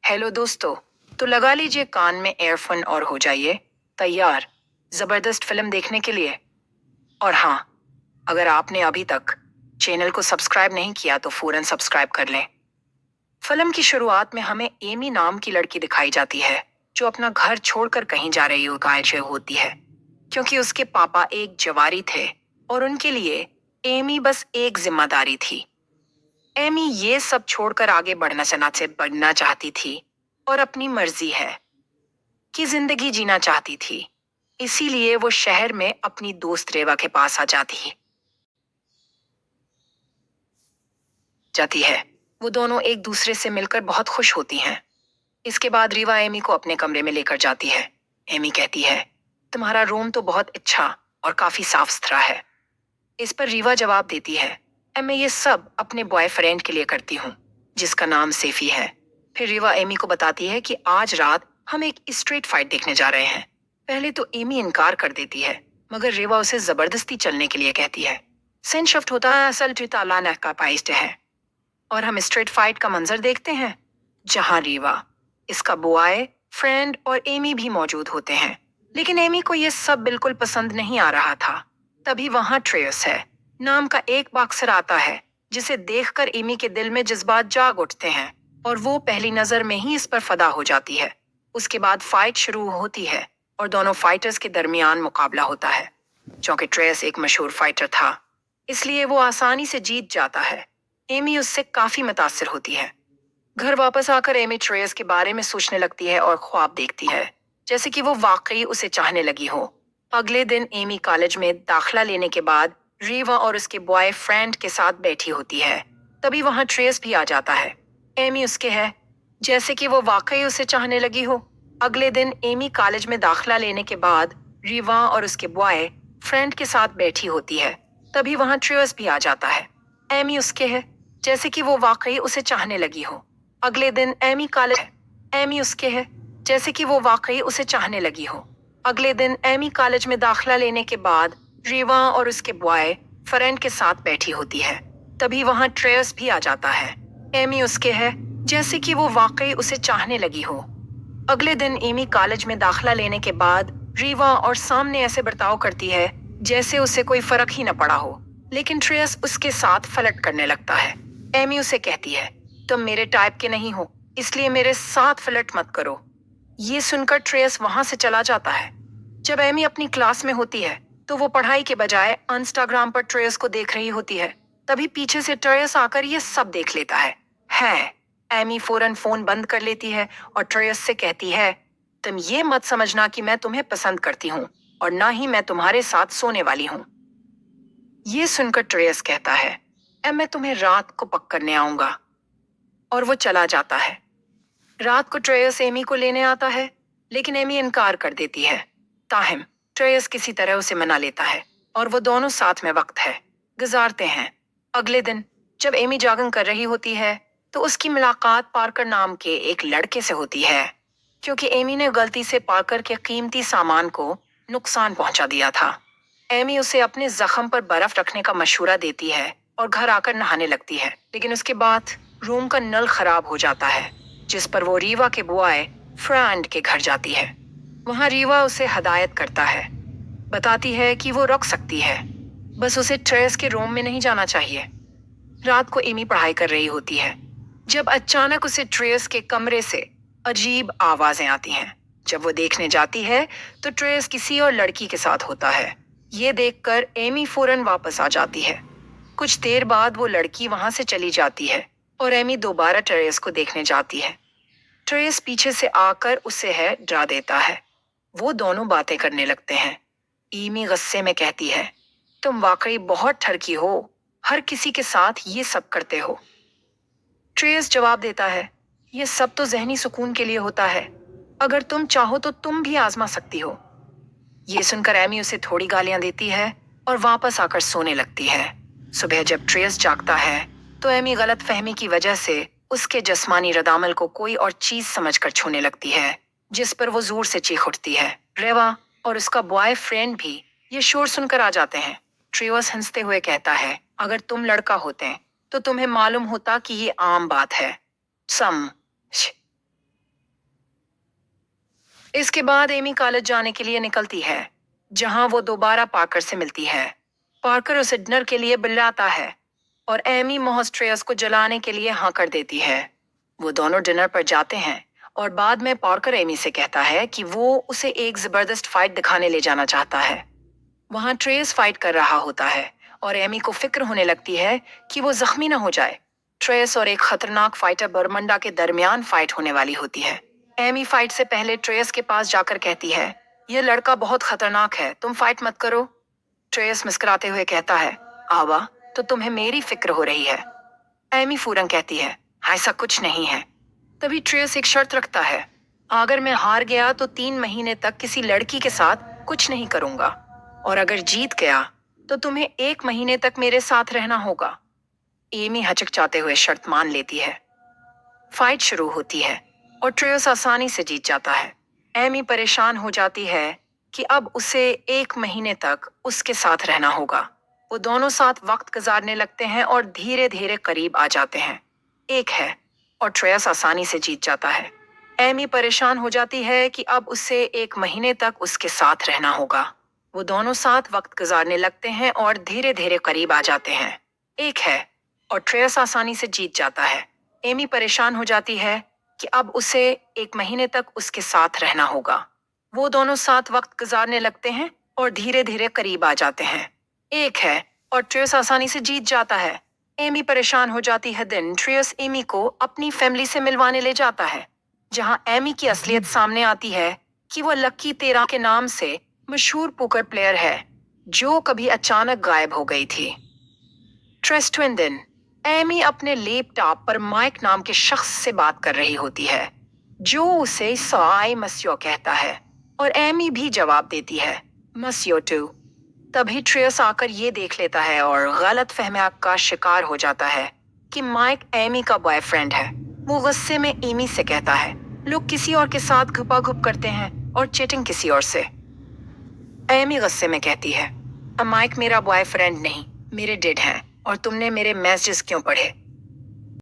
Hello दोस्तों। तो लगा लीजिए कान में एयरफोन और हो जाइए तैयार जबरदस्त फिल्म देखने के लिए। और हाँ, अगर आपने अभी तक चैनल को सब्सक्राइब नहीं किया तो फौरन सब्सक्राइब कर लें। फिल्म की शुरुआत में हमें एमी नाम की लड़की दिखाई जाती है जो अपना घर छोड़कर कहीं जा रही होती है क्योंकि उसके पापा एक जवारी थे और उनके लिए एमी बस एक जिम्मेदारी थी। एमी ये सब छोड़कर आगे बढ़ना चाहती थी और अपनी मर्जी है कि जिंदगी जीना चाहती थी। इसीलिए वो शहर में अपनी दोस्त रेवा के पास आ जाती है। वो दोनों एक दूसरे से मिलकर बहुत खुश होती हैं। इसके बाद रीवा एमी को अपने कमरे में लेकर जाती है। एमी कहती है, तुम्हारा रूम तो बहुत अच्छा और काफी साफ सुथरा है। इस पर रीवा जवाब देती है, मैं ये सब अपने बॉयफ्रेंड के लिए करती हूँ जिसका नाम सेफी है। फिर रीवा एमी को बताती है कि आज रात हम एक स्ट्रीट फाइट देखने जा रहे हैं। पहले तो एमी इनकार कर देती है मगर रीवा उसे जबरदस्ती चलने के लिए कहती है। सीन शिफ्ट होता है, असल तालाना का पाइस्ट है और हम स्ट्रीट फाइट का मंजर देखते हैं जहां रीवा, इसका बॉय फ्रेंड और एमी भी मौजूद होते हैं। लेकिन एमी को यह सब बिल्कुल पसंद नहीं आ रहा था। तभी वहां ट्रेयस है नाम का एक बॉक्सर आता है जिसे देखकर एमी के दिल में जज्बात जाग उठते हैं और वो पहली नजर में ही इस पर फदा हो जाती है। उसके बाद फाइट शुरू होती है और दोनों फाइटर्स के दरमियान मुकाबला होता है। क्योंकि ट्रेयस एक मशहूर फाइटर था इसलिए वो आसानी से जीत जाता है। एमी उससे काफी मुतासिर होती है। घर वापस आकर एमी ट्रेयस के बारे में सोचने लगती है और ख्वाब देखती है जैसे कि वो वाकई उसे चाहने लगी हो। अगले दिन एमी कॉलेज में दाखला लेने के बाद रीवा और उसके बॉय फ्रेंड के साथ बैठी होती है। तभी वहां ट्रेयस भी आ जाता है। एमी उसके है जैसे कि वो वाकई उसे चाहने लगी हो। अगले दिन एमी कॉलेज में दाखला लेने के बाद रीवा और उसके बॉय फ्रेंड के साथ बैठी होती है। तभी वहां ट्रेयस भी आ जाता है। एमी उसके है जैसे कि वो वाकई उसे चाहने लगी हो। अगले दिन एमी उसके है जैसे कि वो वाकई उसे चाहने लगी हो। अगले दिन एमी कॉलेज में दाखला लेने के बाद रीवा और उसके बॉय फ्रेंड के साथ बैठी होती है। तभी वहां ट्रेयस भी आ जाता है। एमी उसके है जैसे कि वो वाकई उसे चाहने लगी हो। अगले दिन एमी कॉलेज में दाखला लेने के बाद रीवा और सामने ऐसे बर्ताव करती है जैसे उसे कोई फर्क ही न पड़ा हो। लेकिन ट्रेयस उसके साथ फलट करने लगता है। एमी उसे कहती है, तुम मेरे टाइप के नहीं हो इसलिए मेरे साथ फ्लर्ट मत करो। ये सुनकर ट्रेयस वहां से चला जाता है। जब एमी अपनी क्लास में होती है तो वो पढ़ाई के बजाय इंस्टाग्राम पर ट्रेयस को देख रही होती है। तभी पीछे से ट्रेयस आकर ये सब देख लेता है। एमी फौरन फोन बंद कर लेती है और ट्रेयस से कहती है, तुम ये मत समझना कि मैं तुम्हें पसंद करती हूँ और ना ही मैं तुम्हारे साथ सोने वाली हूँ। ये सुनकर ट्रेयस कहता है, मैं तुम्हें रात को पक करने आऊंगा। और वो चला जाता है। रात को ट्रेयस एमी को लेने आता है लेकिन एमी इनकार कर देती है। ताहम ट्रेयस किसी तरह उसे मना लेता है और वो दोनों साथ में वक्त है गुजारते हैं। अगले दिन जब एमी जागन कर रही होती है तो उसकी मुलाकात पार्कर नाम के एक लड़के से होती है। क्योंकि एमी ने गलती से पार्कर के कीमती सामान को नुकसान पहुंचा दिया था, एमी उसे अपने जख्म पर बर्फ रखने का मशवरा देती है और घर आकर नहाने लगती है। लेकिन उसके बाद रूम का नल खराब हो जाता है जिस पर वो रीवा के बॉय फ्रेंड के घर जाती है। वहां रीवा उसे हदायत करता है, बताती है कि वो रुक सकती है, बस उसे ट्रेयस के रूम में नहीं जाना चाहिए। रात को एमी पढ़ाई कर रही होती है जब अचानक उसे ट्रेयस के कमरे से अजीब आवाजें आती हैं। जब वो देखने जाती है तो ट्रेयस किसी और लड़की के साथ होता है। ये देखकर एमी फौरन वापस आ जाती है। कुछ देर बाद वो लड़की वहां से चली जाती है और एमी दोबारा ट्रेयस को देखने जाती है। ट्रेयस पीछे से आकर उसे डरा देता है। वो दोनों बातें करने लगते हैं। एमी गुस्से में कहती है, तुम वाकई बहुत ठरकी हो, हर किसी के साथ ये सब करते हो। ट्रेयस जवाब देता है, ये सब तो जहनी सुकून के लिए होता है, अगर तुम चाहो तो तुम भी आजमा सकती हो। ये सुनकर एमी उसे थोड़ी गालियां देती है और वापस आकर सोने लगती है। सुबह जब ट्रेयस जागता है तो एमी गलत फहमी की वजह से उसके जिस्मानी रदामल को कोई और चीज समझकर छूने लगती है जिस पर वो जोर से चीख उठती है। रेवा और उसका बॉय फ्रेंड भी ये शोर सुनकर आ जाते हैं। ट्रेयस हंसते हुए कहता है, अगर तुम लड़का होते तो तुम्हें मालूम होता कि ये आम बात है। सम इसके बाद एमी कॉलेज जाने के लिए निकलती है, जहां वो दोबारा पार्कर से मिलती है। पार्कर उसे डिनर के लिए बुलाता है और एमी मोहस्ट्रेयस को जलाने के लिए हाँ कर देती है। वो दोनों डिनर पर जाते हैं और बाद में पार्कर एमी से कहता है कि वो उसे एक जबरदस्त फाइट दिखाने ले जाना चाहता है। वहां ट्रेस फाइट कर रहा होता है और एमी को फिक्र होने लगती है कि वो जख्मी ना हो जाए। ट्रेस और एक खतरनाक फाइटर बरमंडा के दरमियान फाइट होने वाली होती है। एमी फाइट से पहले ट्रेस के पास जाकर कहती है, यह लड़का बहुत खतरनाक है, तुम फाइट मत करो। ट्रेस मुस्कुराते हुए कहता है, आवा, तो तुम्हें मेरी फिक्र हो रही है। एमी फौरन कहती है, ऐसा कुछ नहीं है। तभी ट्रेस एक शर्त रखता है, अगर मैं हार गया तो 3 महीने तक किसी लड़की के साथ कुछ नहीं करूंगा, और अगर जीत गया तो तुम्हें 1 महीने तक मेरे साथ रहना होगा। एमी हचकचाते हुए शर्त मान लेती है। फाइट शुरू होती है और ट्रेस आसानी से जीत जाता है। एमी परेशान हो जाती है कि अब उसे 1 महीने तक उसके साथ रहना होगा। वो दोनों साथ वक्त गुजारने लगते हैं और धीरे धीरे करीब आ जाते हैं। एक है और ट्रेस आसानी से जीत जाता है। एमी परेशान हो जाती है कि अब उसे 1 महीने तक उसके साथ रहना होगा। वो दोनों साथ वक्त गुजारने लगते हैं और धीरे धीरे करीब आ जाते हैं। एक है और ट्रेस आसानी से जीत जाता है। एमी परेशान हो जाती है कि अब उसे 1 महीने तक उसके साथ रहना होगा। वो दोनों साथ वक्त गुजारने लगते हैं और धीरे धीरे करीब आ जाते हैं। एक है और ट्रेस आसानी से जीत जाता है। एमी परेशान हो जाती है। दिन ट्रेस एमी को अपनी फैमिली से मिलवाने ले जाता है, जहां एमी की असलियत सामने आती है कि वो लक्की तेरा के नाम से मशहूर पोकर प्लेयर है, जो कभी अचानक गायब हो गई थी। ट्रेस्टविन दिन एमी अपने लैपटॉप पर माइक नाम के शख्स से बात कर रही होती है, जो उसे साई मसियो कहता है, और एमी भी जवाब देती है, मसियो टू। तभी ट्रेस आकर ये देख लेता है और गलत फहमी का शिकार हो जाता है कि माइक एमी का बॉयफ्रेंड है। वो गुस्से में एमी से कहता है, लोग किसी और के साथ घुपाघुप करते हैं और चीटिंग किसी और से। एमी गुस्से में कहती है, माइक मेरा बॉयफ्रेंड नहीं, मेरे डेड हैं, और तुमने मेरे मैसेजेस क्यों पढ़े?